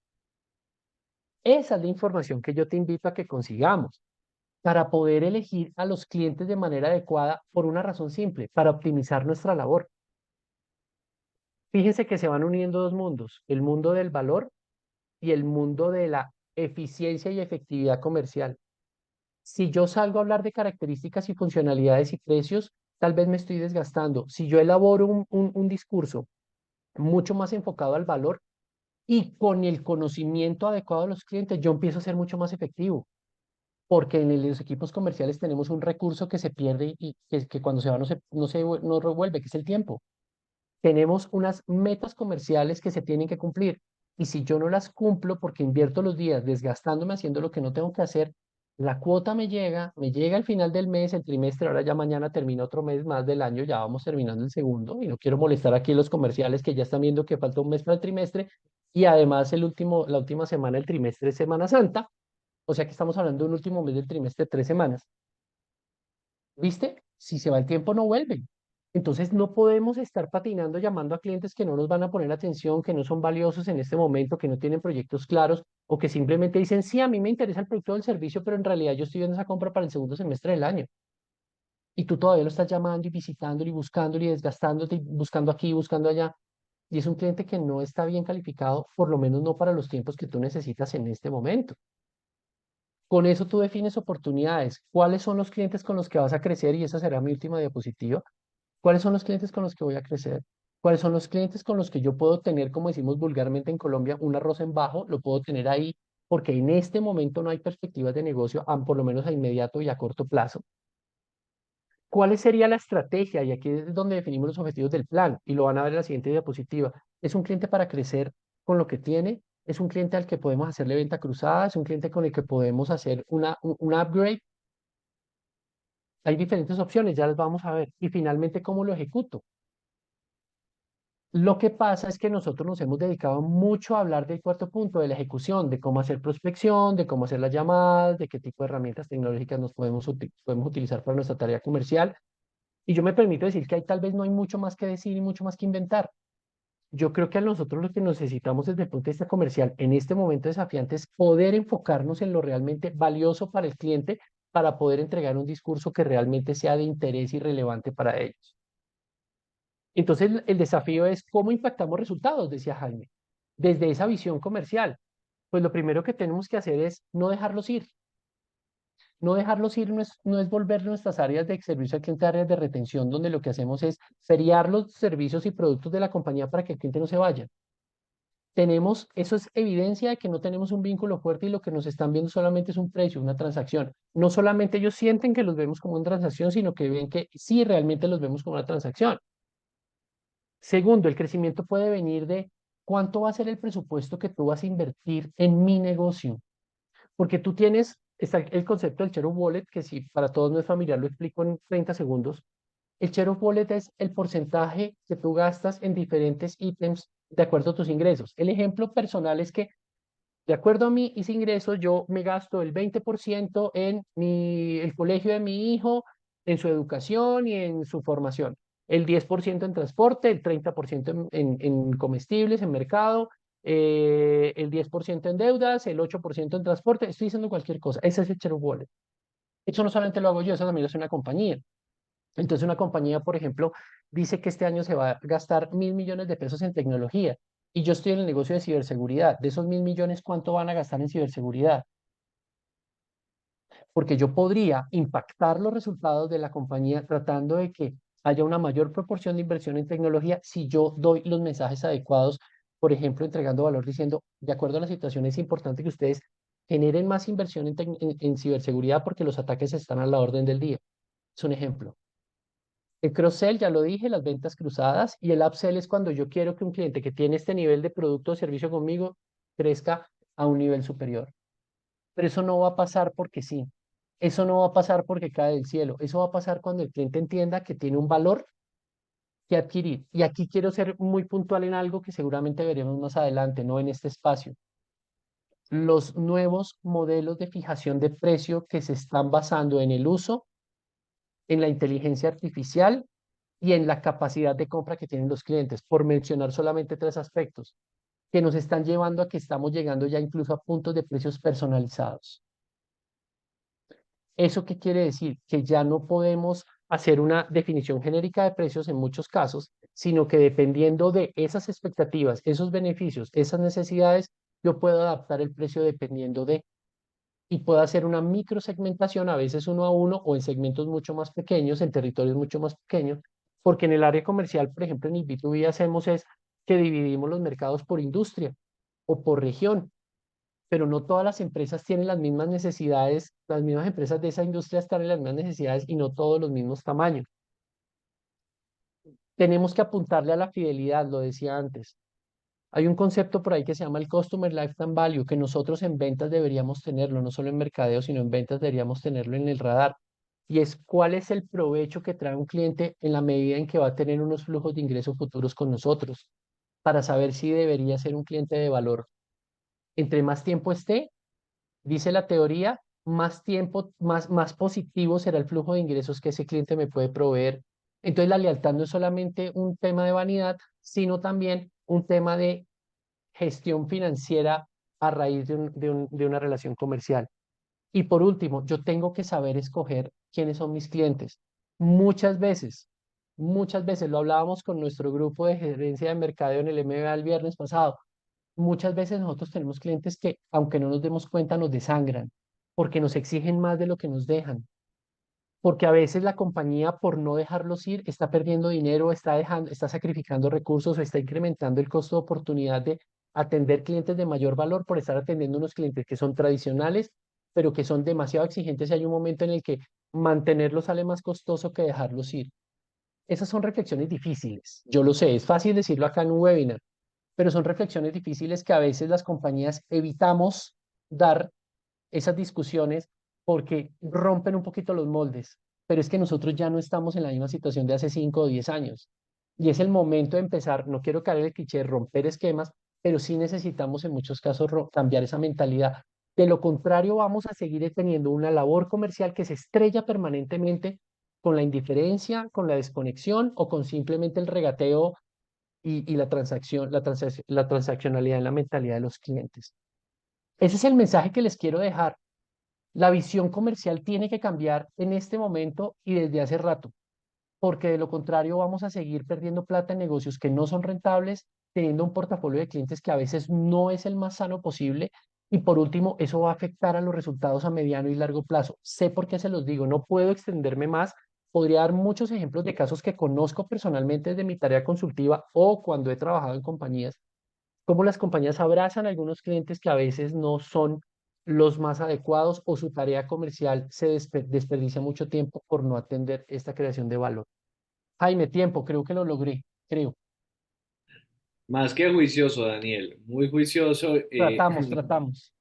S2: Esa es la información que yo te invito a que consigamos para poder elegir a los clientes de manera adecuada por una razón simple, para optimizar nuestra labor. Fíjense que se van uniendo dos mundos, el mundo del valor y el mundo de la eficiencia y efectividad comercial. Si yo salgo a hablar de características y funcionalidades y precios, tal vez me estoy desgastando. Si yo elaboro un discurso mucho más enfocado al valor y con el conocimiento adecuado de los clientes, yo empiezo a ser mucho más efectivo, porque en los equipos comerciales tenemos un recurso que se pierde y que cuando se va no revuelve, que es el tiempo. Tenemos unas metas comerciales que se tienen que cumplir. Y si yo no las cumplo porque invierto los días desgastándome haciendo lo que no tengo que hacer, la cuota me llega al final del mes, el trimestre, ahora ya mañana termina otro mes más del año, ya vamos terminando el segundo y no quiero molestar aquí a los comerciales que ya están viendo que falta un mes para el trimestre y además la última semana del trimestre es Semana Santa, o sea que estamos hablando de un último mes del trimestre, 3 semanas. ¿Viste? Si se va el tiempo, no vuelven. Entonces no podemos estar patinando llamando a clientes que no nos van a poner atención, que no son valiosos en este momento, que no tienen proyectos claros o que simplemente dicen, sí, a mí me interesa el producto o el servicio, pero en realidad yo estoy viendo esa compra para el segundo semestre del año. Y tú todavía lo estás llamando y visitándolo y buscándolo y desgastándote y buscando aquí y buscando allá. Y es un cliente que no está bien calificado, por lo menos no para los tiempos que tú necesitas en este momento. Con eso tú defines oportunidades. ¿Cuáles son los clientes con los que vas a crecer? Y esa será mi última diapositiva. ¿Cuáles son los clientes con los que voy a crecer? ¿Cuáles son los clientes con los que yo puedo tener, como decimos vulgarmente en Colombia, un arroz en bajo? Lo puedo tener ahí porque en este momento no hay perspectivas de negocio, por lo menos a inmediato y a corto plazo. ¿Cuál sería la estrategia? Y aquí es donde definimos los objetivos del plan y lo van a ver en la siguiente diapositiva. Es un cliente para crecer con lo que tiene, es un cliente al que podemos hacerle venta cruzada, es un cliente con el que podemos hacer un upgrade. Hay diferentes opciones, ya las vamos a ver. Y finalmente, ¿cómo lo ejecuto? Lo que pasa es que nosotros nos hemos dedicado mucho a hablar del cuarto punto, de la ejecución, de cómo hacer prospección, de cómo hacer las llamadas, de qué tipo de herramientas tecnológicas podemos utilizar para nuestra tarea comercial. Y yo me permito decir que ahí tal vez no hay mucho más que decir y mucho más que inventar. Yo creo que a nosotros lo que necesitamos desde el punto de vista comercial en este momento desafiante es poder enfocarnos en lo realmente valioso para el cliente para poder entregar un discurso que realmente sea de interés y relevante para ellos. Entonces, el desafío es cómo impactamos resultados, decía Jaime, desde esa visión comercial. Pues lo primero que tenemos que hacer es no dejarlos ir. No dejarlos ir no es volver nuestras áreas de servicio al cliente áreas de retención, donde lo que hacemos es feriar los servicios y productos de la compañía para que el cliente no se vaya. Eso es evidencia de que no tenemos un vínculo fuerte y lo que nos están viendo solamente es un precio, una transacción. No solamente ellos sienten que los vemos como una transacción, sino que ven que sí realmente los vemos como una transacción. Segundo, el crecimiento puede venir de cuánto va a ser el presupuesto que tú vas a invertir en mi negocio. Porque está el concepto del share of wallet, que si para todos no es familiar, lo explico en 30 segundos. El share of wallet es el porcentaje que tú gastas en diferentes ítems de acuerdo a tus ingresos. El ejemplo personal es que, de acuerdo a mis ingresos, yo me gasto el 20% en el colegio de mi hijo, en su educación y en su formación. El 10% en transporte, el 30% en comestibles, en mercado, el 10% en deudas, el 8% en transporte. Estoy diciendo cualquier cosa. Ese es el share of wallet. Eso no solamente lo hago yo, eso también lo hace una compañía. Entonces, una compañía, por ejemplo, dice que este año se va a gastar 1.000 millones de pesos en tecnología y yo estoy en el negocio de ciberseguridad. De esos 1.000 millones, ¿cuánto van a gastar en ciberseguridad? Porque yo podría impactar los resultados de la compañía tratando de que haya una mayor proporción de inversión en tecnología si yo doy los mensajes adecuados, por ejemplo, entregando valor diciendo, de acuerdo a la situación, es importante que ustedes generen más inversión en ciberseguridad porque los ataques están a la orden del día. Es un ejemplo. El cross-sell, ya lo dije, las ventas cruzadas y el upsell es cuando yo quiero que un cliente que tiene este nivel de producto o servicio conmigo crezca a un nivel superior. Pero eso no va a pasar porque sí. Eso no va a pasar porque cae del cielo. Eso va a pasar cuando el cliente entienda que tiene un valor que adquirir. Y aquí quiero ser muy puntual en algo que seguramente veremos más adelante, no en este espacio. Los nuevos modelos de fijación de precio que se están basando en el uso, en la inteligencia artificial y en la capacidad de compra que tienen los clientes, por mencionar solamente tres aspectos, que nos están llevando a que estamos llegando ya incluso a puntos de precios personalizados. ¿Eso qué quiere decir? Que ya no podemos hacer una definición genérica de precios en muchos casos, sino que dependiendo de esas expectativas, esos beneficios, esas necesidades, yo puedo adaptar el precio dependiendo de, y puedo hacer una microsegmentación, a veces uno a uno o en segmentos mucho más pequeños, en territorios mucho más pequeños, porque en el área comercial, por ejemplo, en el B2B hacemos es que dividimos los mercados por industria o por región, pero no todas las empresas tienen las mismas necesidades, las mismas empresas de esa industria están en las mismas necesidades y no todos los mismos tamaños. Tenemos que apuntarle a la fidelidad, lo decía antes. Hay un concepto por ahí que se llama el Customer Lifetime Value, que nosotros en ventas deberíamos tenerlo, no solo en mercadeo, sino en ventas deberíamos tenerlo en el radar. Y es cuál es el provecho que trae un cliente en la medida en que va a tener unos flujos de ingresos futuros con nosotros, para saber si debería ser un cliente de valor. Entre más tiempo esté, dice la teoría, más tiempo, más positivo será el flujo de ingresos que ese cliente me puede proveer. Entonces, la lealtad no es solamente un tema de vanidad, sino también un tema de gestión financiera a raíz de una relación comercial. Y por último, yo tengo que saber escoger quiénes son mis clientes. Muchas veces, muchas veces lo hablábamos con nuestro grupo de gerencia de mercadeo en el MBA el viernes pasado. Muchas veces nosotros tenemos clientes que, aunque no nos demos cuenta, nos desangran porque nos exigen más de lo que nos dejan. Porque a veces la compañía, por no dejarlos ir, está perdiendo dinero, está dejando, está sacrificando recursos o está incrementando el costo de oportunidad de atender clientes de mayor valor por estar atendiendo unos clientes que son tradicionales, pero que son demasiado exigentes y hay un momento en el que mantenerlos sale más costoso que dejarlos ir. Esas son reflexiones difíciles. Yo lo sé, es fácil decirlo acá en un webinar, pero son reflexiones difíciles que a veces las compañías evitamos dar esas discusiones porque rompen un poquito los moldes, pero es que nosotros ya no estamos en la misma situación de hace 5 o 10 años. Y es el momento de empezar, no quiero caer en el cliché, romper esquemas, pero sí necesitamos en muchos casos cambiar esa mentalidad. De lo contrario, vamos a seguir teniendo una labor comercial que se estrella permanentemente con la indiferencia, con la desconexión o con simplemente el regateo y la transacción, la transaccionalidad en la mentalidad de los clientes. Ese es el mensaje que les quiero dejar. La visión comercial tiene que cambiar en este momento y desde hace rato, porque de lo contrario vamos a seguir perdiendo plata en negocios que no son rentables, teniendo un portafolio de clientes que a veces no es el más sano posible. Y por último, eso va a afectar a los resultados a mediano y largo plazo. Sé por qué se los digo, no puedo extenderme más. Podría dar muchos ejemplos de casos que conozco personalmente desde mi tarea consultiva o cuando he trabajado en compañías, cómo las compañías abrazan a algunos clientes que a veces no son los más adecuados o su tarea comercial se desperdicia mucho tiempo por no atender esta creación de valor. Jaime, tiempo, creo que lo logré, creo.
S1: Más que juicioso, Daniel, muy juicioso.
S2: Tratamos.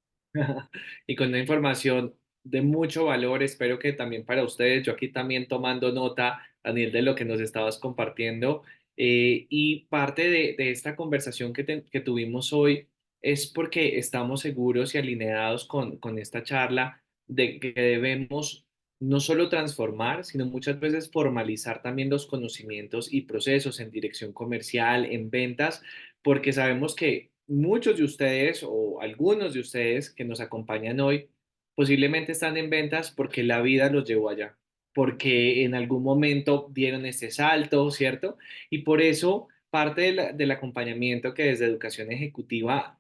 S1: Y con una información de mucho valor. Espero que también para ustedes, yo aquí también tomando nota, Daniel, de lo que nos estabas compartiendo. Y parte de esta conversación que tuvimos hoy es porque estamos seguros y alineados con esta charla de que debemos no solo transformar, sino muchas veces formalizar también los conocimientos y procesos en dirección comercial, en ventas, porque sabemos que muchos de ustedes o algunos de ustedes que nos acompañan hoy posiblemente están en ventas porque la vida los llevó allá, porque en algún momento dieron este salto, ¿cierto? Y por eso parte del acompañamiento que desde Educación Ejecutiva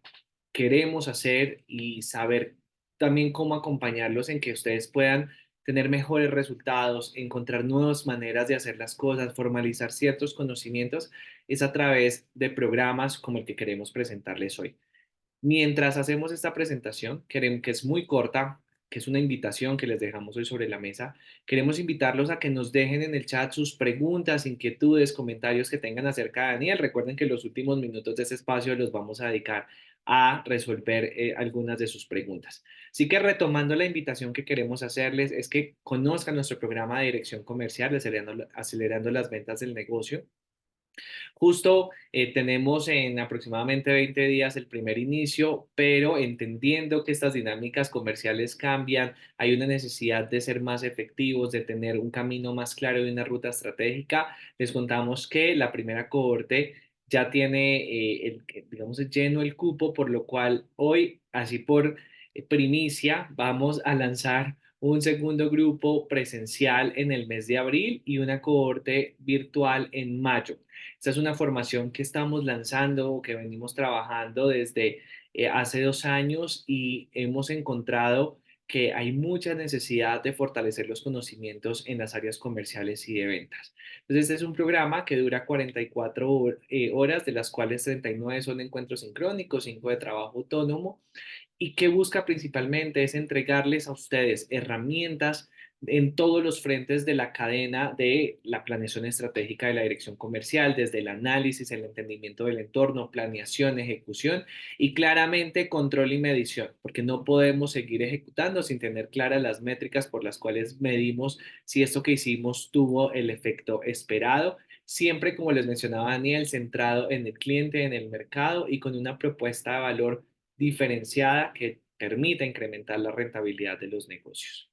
S1: queremos hacer y saber también cómo acompañarlos en que ustedes puedan tener mejores resultados, encontrar nuevas maneras de hacer las cosas, formalizar ciertos conocimientos, es a través de programas como el que queremos presentarles hoy. Mientras hacemos esta presentación, queremos, que es muy corta, que es una invitación que les dejamos hoy sobre la mesa, queremos invitarlos a que nos dejen en el chat sus preguntas, inquietudes, comentarios que tengan acerca de Daniel. Recuerden que los últimos minutos de este espacio los vamos a dedicar a resolver algunas de sus preguntas. Así que retomando la invitación que queremos hacerles es que conozcan nuestro programa de dirección comercial, acelerando las ventas del negocio. Justo tenemos en aproximadamente 20 días el primer inicio, pero entendiendo que estas dinámicas comerciales cambian, hay una necesidad de ser más efectivos, de tener un camino más claro y una ruta estratégica. Les contamos que la primera cohorte ya tiene, digamos, lleno el cupo, por lo cual hoy, así por primicia, vamos a lanzar un segundo grupo presencial en el mes de abril y una cohorte virtual en mayo. Esta es una formación que estamos lanzando, que venimos trabajando desde hace 2 años y hemos encontrado que hay mucha necesidad de fortalecer los conocimientos en las áreas comerciales y de ventas. Entonces, este es un programa que dura 44 horas, de las cuales 39 son encuentros sincrónicos, 5 de trabajo autónomo, y que busca principalmente es entregarles a ustedes herramientas en todos los frentes de la cadena de la planeación estratégica de la dirección comercial, desde el análisis, el entendimiento del entorno, planeación, ejecución y claramente control y medición, porque no podemos seguir ejecutando sin tener claras las métricas por las cuales medimos si esto que hicimos tuvo el efecto esperado. Siempre, como les mencionaba Daniel, centrado en el cliente, en el mercado y con una propuesta de valor diferenciada que permita incrementar la rentabilidad de los negocios.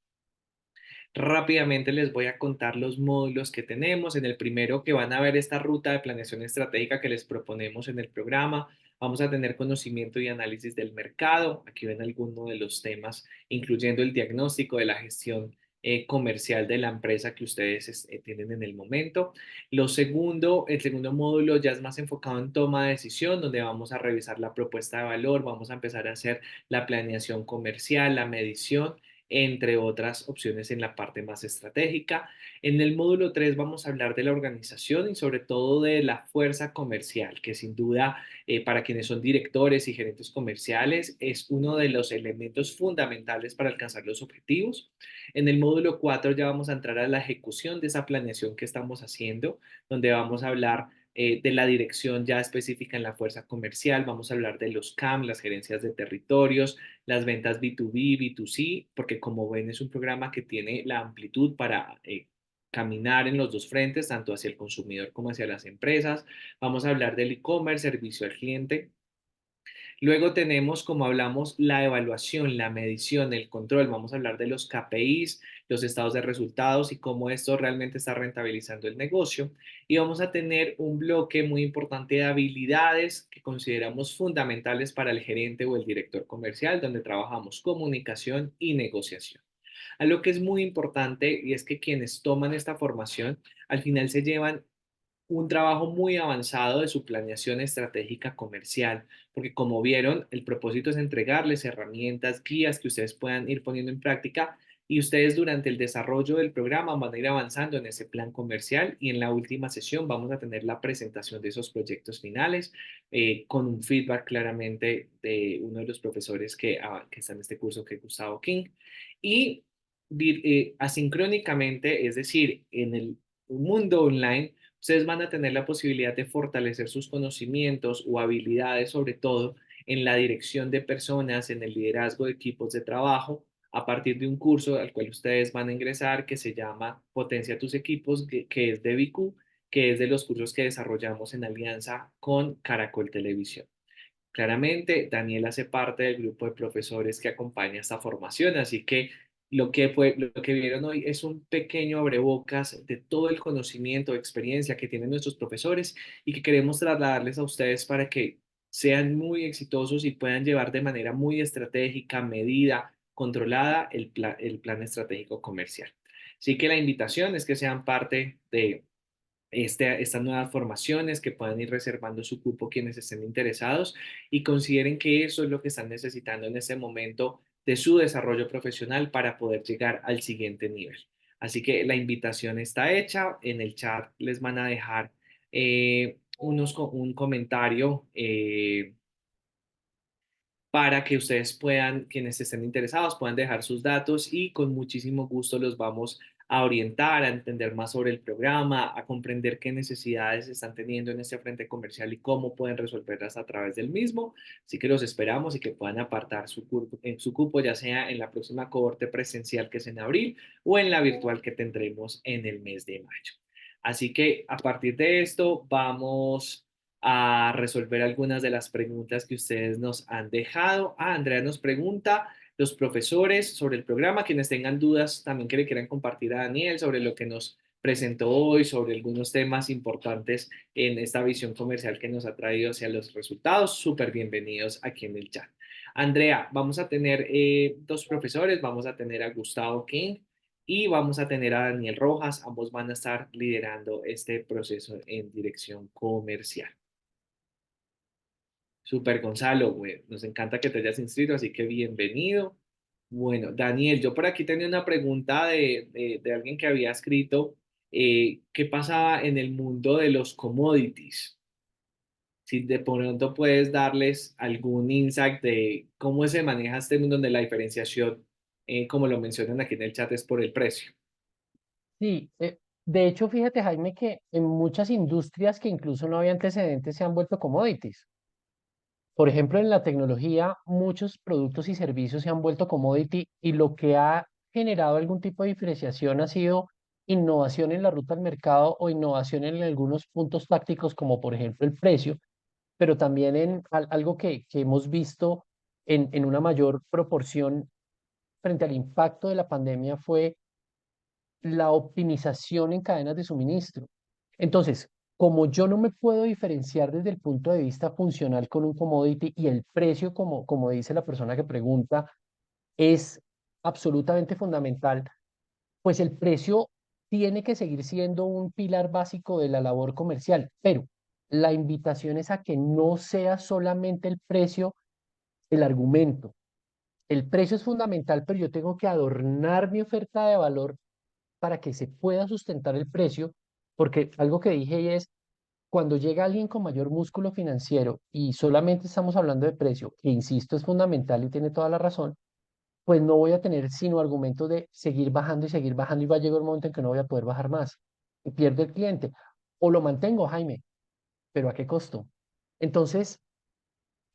S1: Rápidamente les voy a contar los módulos que tenemos. En el primero que van a ver esta ruta de planeación estratégica que les proponemos en el programa. Vamos a tener conocimiento y análisis del mercado. Aquí ven algunos de los temas, incluyendo el diagnóstico de la gestión comercial de la empresa que ustedes tienen en el momento. El segundo módulo ya es más enfocado en toma de decisión, donde vamos a revisar la propuesta de valor, vamos a empezar a hacer la planeación comercial, la medición entre otras opciones en la parte más estratégica. En el módulo 3 vamos a hablar de la organización y sobre todo de la fuerza comercial, que sin duda para quienes son directores y gerentes comerciales es uno de los elementos fundamentales para alcanzar los objetivos. En el módulo 4 ya vamos a entrar a la ejecución de esa planeación que estamos haciendo, donde vamos a hablar de la dirección ya específica en la fuerza comercial, vamos a hablar de los CAM, las gerencias de territorios, las ventas B2B, B2C, porque como ven es un programa que tiene la amplitud para caminar en los dos frentes, tanto hacia el consumidor como hacia las empresas. Vamos a hablar del e-commerce, servicio al cliente. Luego tenemos, como hablamos, la evaluación, la medición, el control. Vamos a hablar de los KPIs, los estados de resultados y cómo esto realmente está rentabilizando el negocio. Y vamos a tener un bloque muy importante de habilidades que consideramos fundamentales para el gerente o el director comercial, donde trabajamos comunicación y negociación. A lo que es muy importante y es que quienes toman esta formación al final se llevan un trabajo muy avanzado de su planeación estratégica comercial, porque como vieron, el propósito es entregarles herramientas, guías que ustedes puedan ir poniendo en práctica y ustedes durante el desarrollo del programa van a ir avanzando en ese plan comercial y en la última sesión vamos a tener la presentación de esos proyectos finales con un feedback claramente de uno de los profesores que está en este curso, que es Gustavo King. Y asincrónicamente, es decir, en el mundo online, ustedes van a tener la posibilidad de fortalecer sus conocimientos o habilidades, sobre todo en la dirección de personas, en el liderazgo de equipos de trabajo, a partir de un curso al cual ustedes van a ingresar que se llama Potencia tus equipos, que es de BQ, que es de los cursos que desarrollamos en alianza con Caracol Televisión. Claramente, Daniel hace parte del grupo de profesores que acompaña esta formación, así que lo que vieron hoy es un pequeño abrebocas de todo el conocimiento, experiencia que tienen nuestros profesores y que queremos trasladarles a ustedes para que sean muy exitosos y puedan llevar de manera muy estratégica, medida, controlada el plan estratégico comercial. Así que la invitación es que sean parte de estas nuevas formaciones, que puedan ir reservando su cupo quienes estén interesados y consideren que eso es lo que están necesitando en este momento de su desarrollo profesional para poder llegar al siguiente nivel. Así que la invitación está hecha. En el chat les van a dejar un comentario para que ustedes puedan, quienes estén interesados, puedan dejar sus datos y con muchísimo gusto los vamos a orientar, a entender más sobre el programa, a comprender qué necesidades están teniendo en este frente comercial y cómo pueden resolverlas a través del mismo. Así que los esperamos y que puedan apartar en su cupo, ya sea en la próxima cohorte presencial que es en abril o en la virtual que tendremos en el mes de mayo. Así que a partir de esto vamos a resolver algunas de las preguntas que ustedes nos han dejado. Andrea nos pregunta, los profesores sobre el programa, quienes tengan dudas también que le quieran compartir a Daniel sobre lo que nos presentó hoy, sobre algunos temas importantes en esta visión comercial que nos ha traído hacia los resultados, súper bienvenidos aquí en el chat. Andrea, vamos a tener dos profesores, vamos a tener a Gustavo King y vamos a tener a Daniel Rojas, ambos van a estar liderando este proceso en dirección comercial. Super Gonzalo, güey, nos encanta que te hayas inscrito, así que bienvenido. Bueno, Daniel, yo por aquí tenía una pregunta de alguien que había escrito, ¿qué pasaba en el mundo de los commodities? Si de pronto puedes darles algún insight de cómo se maneja este mundo donde la diferenciación, como lo mencionan aquí en el chat, es por el precio.
S2: Sí, de hecho, fíjate, Jaime, que en muchas industrias que incluso no había antecedentes se han vuelto commodities. Por ejemplo, en la tecnología, muchos productos y servicios se han vuelto commodity y lo que ha generado algún tipo de diferenciación ha sido innovación en la ruta al mercado o innovación en algunos puntos tácticos, como por ejemplo el precio, pero también en algo que hemos visto en una mayor proporción frente al impacto de la pandemia fue la optimización en cadenas de suministro. Entonces, como yo no me puedo diferenciar desde el punto de vista funcional con un commodity y el precio, como dice la persona que pregunta, es absolutamente fundamental, pues el precio tiene que seguir siendo un pilar básico de la labor comercial, pero la invitación es a que no sea solamente el precio el argumento. El precio es fundamental, pero yo tengo que adornar mi oferta de valor para que se pueda sustentar el precio, porque algo que dije es, cuando llega alguien con mayor músculo financiero y solamente estamos hablando de precio, que insisto es fundamental y tiene toda la razón, pues no voy a tener sino argumentos de seguir bajando y va a llegar un momento en que no voy a poder bajar más y pierde el cliente. O lo mantengo, Jaime, pero ¿a qué costo? Entonces,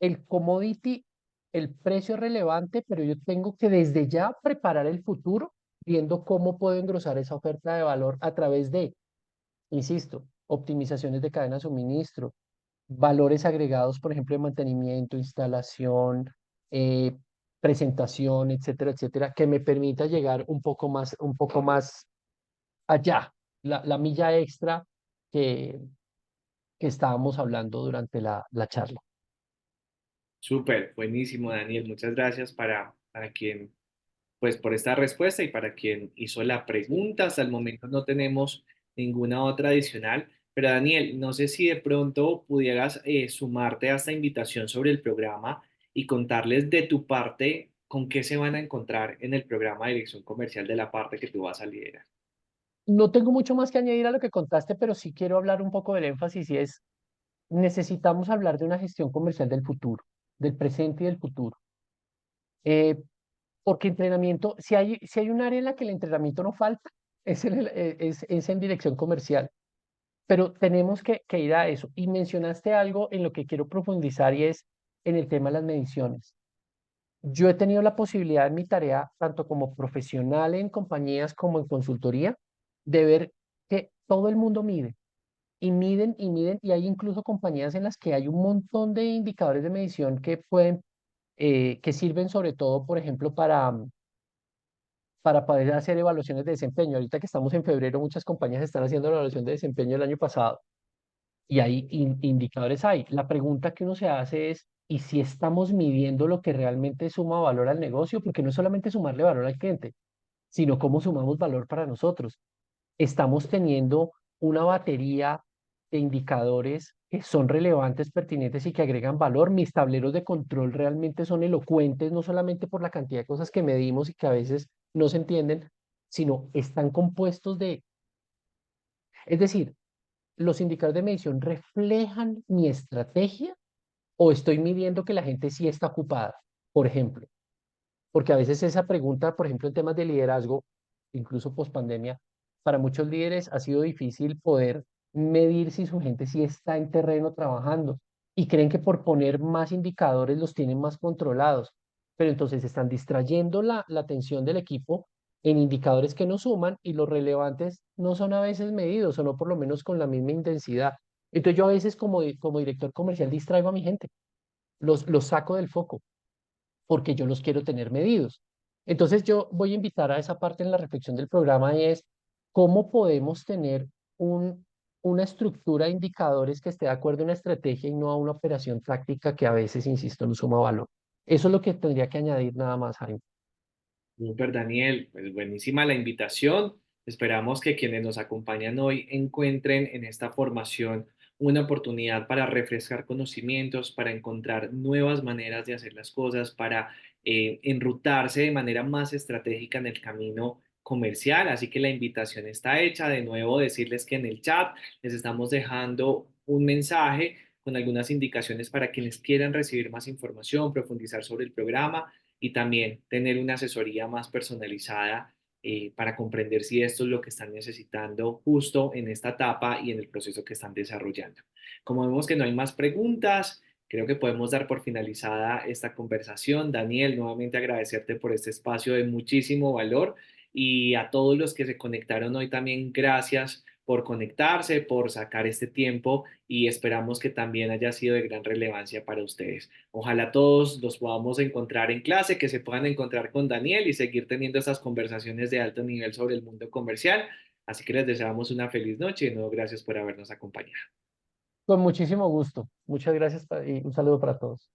S2: el commodity, el precio es relevante, pero yo tengo que desde ya preparar el futuro viendo cómo puedo engrosar esa oferta de valor a través de, insisto, optimizaciones de cadena de suministro, valores agregados, por ejemplo, de mantenimiento, instalación, eh, presentación, etcétera, etcétera, que me permita llegar un poco más allá, la milla extra que, que estábamos hablando durante la charla.
S1: Súper, buenísimo, Daniel. Muchas gracias para quien, pues por esta respuesta y para quien hizo la pregunta. Hasta el momento no tenemos ninguna otra adicional. Pero Daniel, no sé si de pronto pudieras sumarte a esta invitación sobre el programa y contarles de tu parte con qué se van a encontrar en el programa de dirección comercial de la parte que tú vas a liderar.
S2: No tengo mucho más que añadir a lo que contaste, pero sí quiero hablar un poco del énfasis y es, necesitamos hablar de una gestión comercial del futuro, del presente y del futuro. Eh, Porque entrenamiento, si hay un área en la que el entrenamiento no falta, es en dirección comercial, pero tenemos que ir a eso. Y mencionaste algo en lo que quiero profundizar y es en el tema de las mediciones. Yo he tenido la posibilidad en mi tarea, tanto como profesional en compañías como en consultoría, de ver que todo el mundo mide y miden y miden, y hay incluso compañías en las que hay un montón de indicadores de medición que pueden, que sirven sobre todo, por ejemplo, para poder hacer evaluaciones de desempeño. Ahorita que estamos en febrero, muchas compañías están haciendo la evaluación de desempeño del año pasado y hay indicadores ahí. La pregunta que uno se hace es, ¿y si estamos midiendo lo que realmente suma valor al negocio? Porque no es solamente sumarle valor al cliente, sino cómo sumamos valor para nosotros. Estamos teniendo una batería de indicadores que son relevantes, pertinentes y que agregan valor. Mis tableros de control realmente son elocuentes, no solamente por la cantidad de cosas que medimos y que a veces no se entienden, sino están compuestos de, es decir, los indicadores de medición reflejan mi estrategia o estoy midiendo que la gente sí está ocupada, por ejemplo. Porque a veces esa pregunta, por ejemplo, en temas de liderazgo, incluso post pandemia, para muchos líderes ha sido difícil poder medir si su gente sí está en terreno trabajando y creen que por poner más indicadores los tienen más controlados, pero entonces están distrayendo la atención del equipo en indicadores que nos suman y los relevantes no son a veces medidos o no por lo menos con la misma intensidad. Entonces yo a veces como director comercial distraigo a mi gente, los saco del foco porque yo los quiero tener medidos. Entonces yo voy a invitar a esa parte en la reflexión del programa y es cómo podemos tener un, una estructura de indicadores que esté de acuerdo a una estrategia y no a una operación táctica que a veces, insisto, no suma valor. Eso es lo que tendría que añadir nada más, Jaime.
S1: Super Daniel, pues buenísima la invitación. Esperamos que quienes nos acompañan hoy encuentren en esta formación una oportunidad para refrescar conocimientos, para encontrar nuevas maneras de hacer las cosas, para enrutarse de manera más estratégica en el camino comercial. Así que la invitación está hecha. De nuevo, decirles que en el chat les estamos dejando un mensaje con algunas indicaciones para quienes quieran recibir más información, profundizar sobre el programa y también tener una asesoría más personalizada para comprender si esto es lo que están necesitando justo en esta etapa y en el proceso que están desarrollando. Como vemos que no hay más preguntas, creo que podemos dar por finalizada esta conversación. Daniel, nuevamente agradecerte por este espacio de muchísimo valor y a todos los que se conectaron hoy también, gracias por conectarse, por sacar este tiempo y esperamos que también haya sido de gran relevancia para ustedes. Ojalá todos los podamos encontrar en clase, que se puedan encontrar con Daniel y seguir teniendo estas conversaciones de alto nivel sobre el mundo comercial. Así que les deseamos una feliz noche y de nuevo gracias por habernos acompañado.
S2: Con muchísimo gusto. Muchas gracias y un saludo para todos.